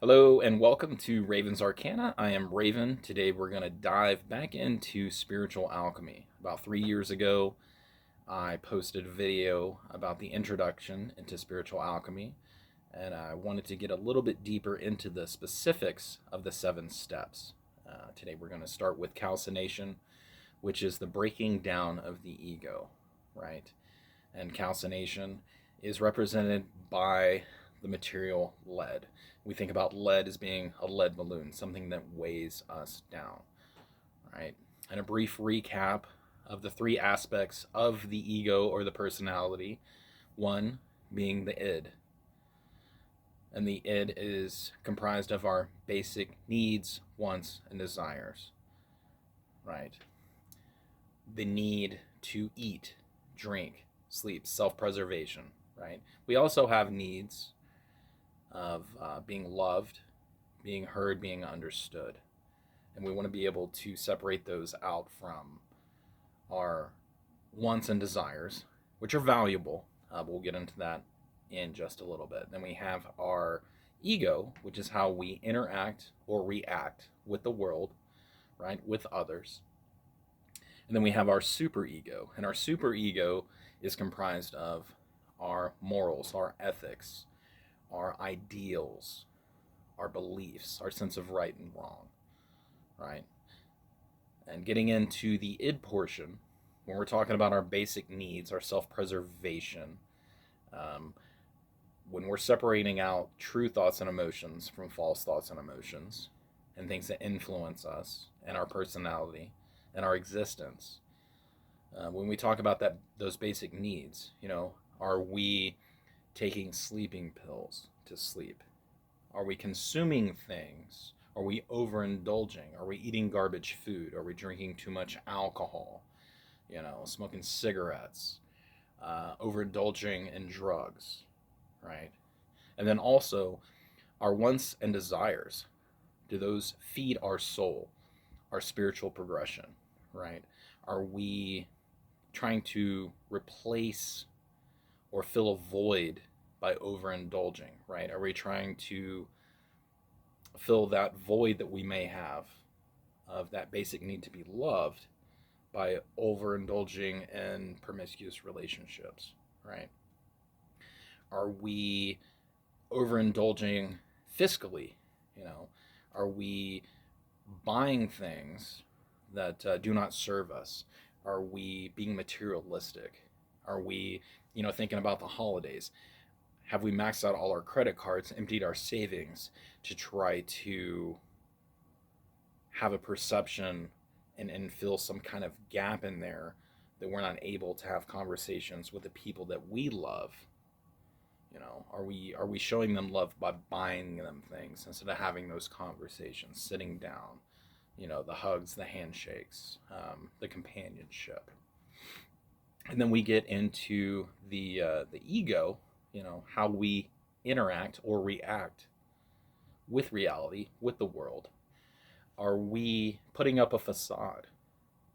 Hello and welcome to Raven's Arcana. I am Raven. Today we're going to dive back into spiritual alchemy. About 3 years ago, I posted a video about the introduction into spiritual alchemy, and I wanted to get a little bit deeper into the specifics of the 7 steps. Today we're going to start with calcination, which is the breaking down of the ego, right? And calcination is represented by the material lead. We think about lead as being a lead balloon, something that weighs us down, right? And a brief recap of the 3 aspects of the ego or the personality. One being the id. And the id is comprised of our basic needs, wants, and desires, right? The need to eat, drink, sleep, self preservation, right? We also have needs of being loved, being heard, being understood. And we want to be able to separate those out from our wants and desires, which are valuable. We'll get into that in just a little bit. Then we have our ego, which is how we interact or react with the world, right, with others. And then we have our superego. And our superego is comprised of our morals, our ethics, our ideals, our beliefs, our sense of right and wrong, right? And getting into the id portion, when we're talking about our basic needs, our self preservation, um, when we're separating out true thoughts and emotions from false thoughts and emotions, and things that influence us and our personality and our existence, when we talk about those basic needs, are we taking sleeping pills to sleep? Are we consuming things? Are we overindulging? Are we eating garbage food? Are we drinking too much alcohol? Smoking cigarettes, overindulging in drugs, right? And then also our wants and desires. Do those feed our soul, our spiritual progression, right? Are we trying to replace or fill a void by overindulging, right? Are we trying to fill that void that we may have of that basic need to be loved by overindulging in promiscuous relationships, right? Are we overindulging fiscally? You know, are we buying things that do not serve us? Are we being materialistic? Are we, thinking about the holidays? Have we maxed out all our credit cards, emptied our savings to try to have a perception and fill some kind of gap in there that we're not able to have conversations with the people that we love? Are we showing them love by buying them things instead of having those conversations, sitting down, the hugs, the handshakes, the companionship? And then we get into the ego, how we interact or react with reality, with the world. Are we putting up a facade?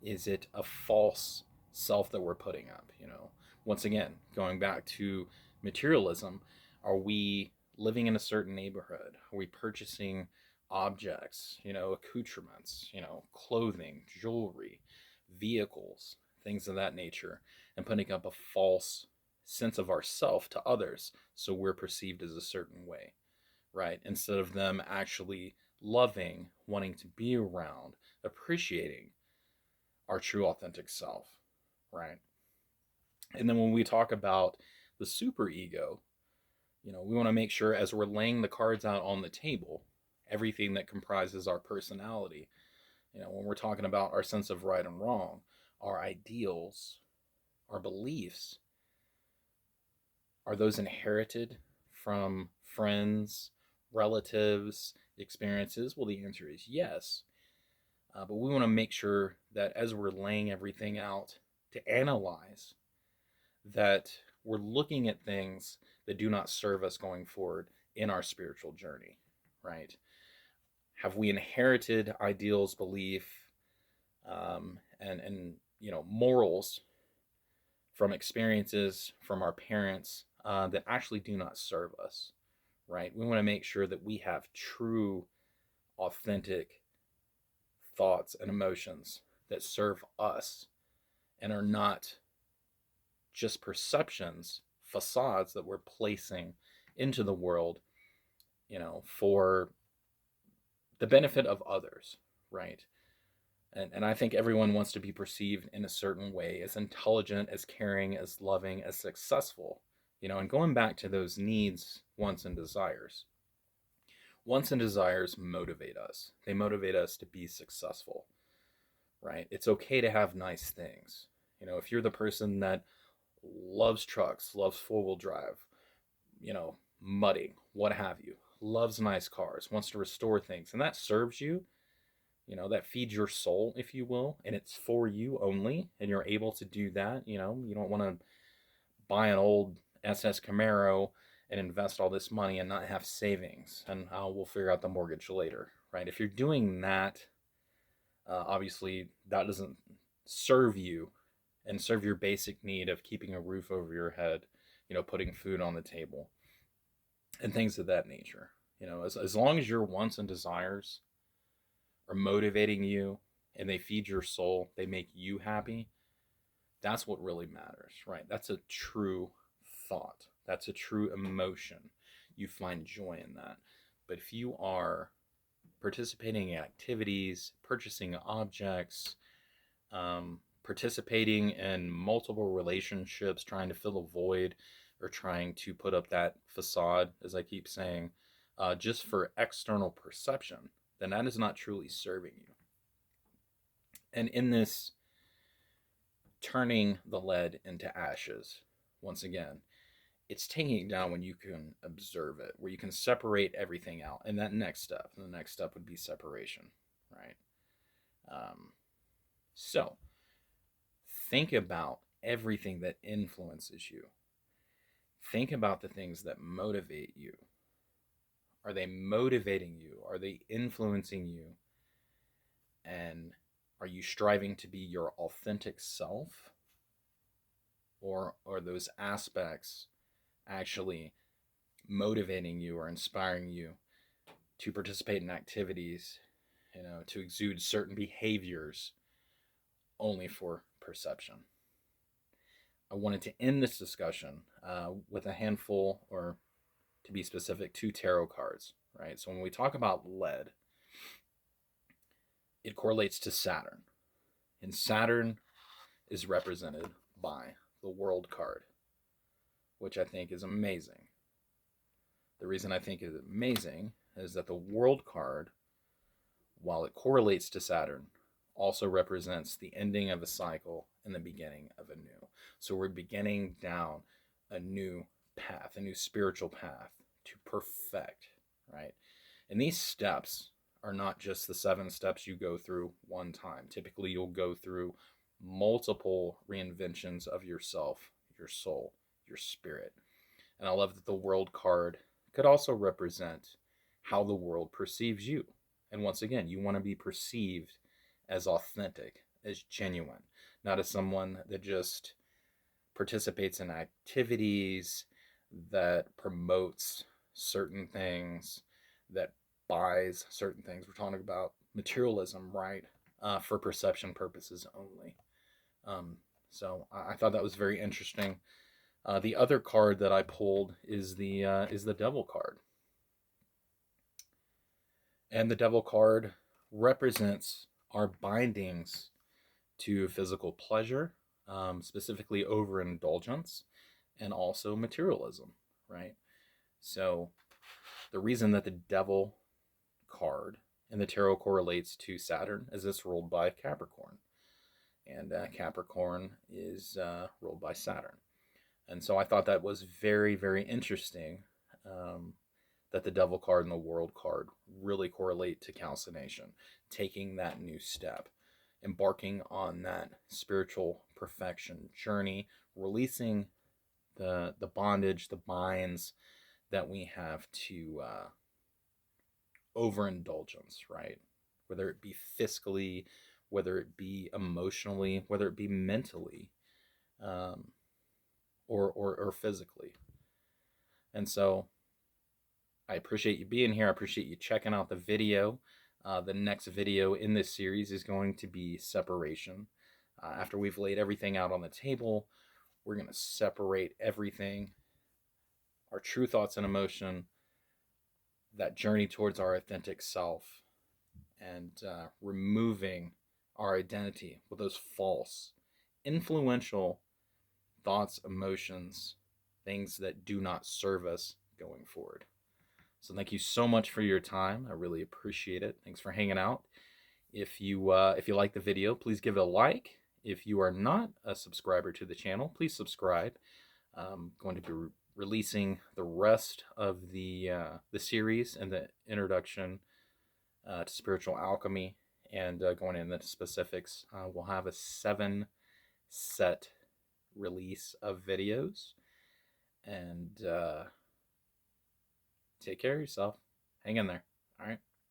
Is it a false self that we're putting up? Once again, going back to materialism, are we living in a certain neighborhood? Are we purchasing objects, accoutrements, clothing, jewelry, vehicles, things of that nature, and putting up a false sense of ourself to others so we're perceived as a certain way, right? Instead of them actually loving, wanting to be around, appreciating our true authentic self, right? And then when we talk about the superego, we want to make sure as we're laying the cards out on the table, everything that comprises our personality, when we're talking about our sense of right and wrong, our ideals, our beliefs, are those inherited from friends, relatives, experiences? Well, the answer is yes. But we want to make sure that as we're laying everything out to analyze, that we're looking at things that do not serve us going forward in our spiritual journey, right? Have we inherited ideals, belief, and morals from experiences from our parents that actually do not serve us, right? We want to make sure that we have true, authentic thoughts and emotions that serve us and are not just perceptions, facades that we're placing into the world, for the benefit of others, right? And I think everyone wants to be perceived in a certain way, as intelligent, as caring, as loving, as successful, and going back to those needs, wants, and desires. Wants and desires motivate us. They motivate us to be successful, right? It's okay to have nice things. If you're the person that loves trucks, loves four-wheel drive, mudding, what have you, loves nice cars, wants to restore things, and that serves you, that feeds your soul, if you will, and it's for you only, and you're able to do that. You don't want to buy an old SS Camaro and invest all this money and not have savings, and we'll figure out the mortgage later, right? If you're doing that, obviously that doesn't serve you and serve your basic need of keeping a roof over your head, putting food on the table, and things of that nature. As long as your wants and desires are motivating you and they feed your soul, they make you happy, that's what really matters, right? That's a true thought. That's a true emotion. You find joy in that. But if you are participating in activities, purchasing objects, participating in multiple relationships, trying to fill a void or trying to put up that facade, as I keep saying, just for external perception, then that is not truly serving you. And in this turning the lead into ashes, once again, it's taking it down when you can observe it, where you can separate everything out. And that next step, the next step would be separation, right? So think about everything that influences you. Think about the things that motivate you. Are they motivating you? Are they influencing you? And are you striving to be your authentic self? Or are those aspects actually motivating you or inspiring you to participate in activities, to exude certain behaviors only for perception? I wanted to end this discussion with a handful, or to be specific, 2 tarot cards, right? So when we talk about lead, it correlates to Saturn. And Saturn is represented by the World card, which I think is amazing. The reason I think is amazing is that the World card, while it correlates to Saturn, also represents the ending of a cycle and the beginning of a new. So we're beginning down a new path, a new spiritual path to perfect, right? And these steps are not just the 7 steps you go through one time. Typically, you'll go through multiple reinventions of yourself, your soul, your spirit. And I love that the World card could also represent how the world perceives you. And once again, you want to be perceived as authentic, as genuine, not as someone that just participates in activities, that promotes certain things, that buys certain things. We're talking about materialism, right? For perception purposes only. So I thought that was very interesting. The other card that I pulled is the Devil card, and the Devil card represents our bindings to physical pleasure, specifically overindulgence, and also materialism, right? So the reason that the Devil card in the tarot correlates to Saturn is it's ruled by Capricorn, and Capricorn is ruled by Saturn. And so I thought that was very, very interesting, that the Devil card and the World card really correlate to calcination, taking that new step, embarking on that spiritual perfection journey, releasing the bondage, the binds that we have to overindulgence, right? Whether it be fiscally, whether it be emotionally, whether it be mentally, or physically. And so I appreciate you being here. I appreciate you checking out the video. The next video in this series is going to be separation. After we've laid everything out on the table, we're going to separate everything, our true thoughts and emotion, that journey towards our authentic self, and removing our identity with those false, influential thoughts, emotions, things that do not serve us going forward. So thank you so much for your time. I really appreciate it. Thanks for hanging out. If you like the video, please give it a like. If you are not a subscriber to the channel, please subscribe. I'm going to be releasing the rest of the series and the introduction to Spiritual Alchemy, and going into the specifics. We'll have a 7-set release of videos, and take care of yourself. Hang in there. All right.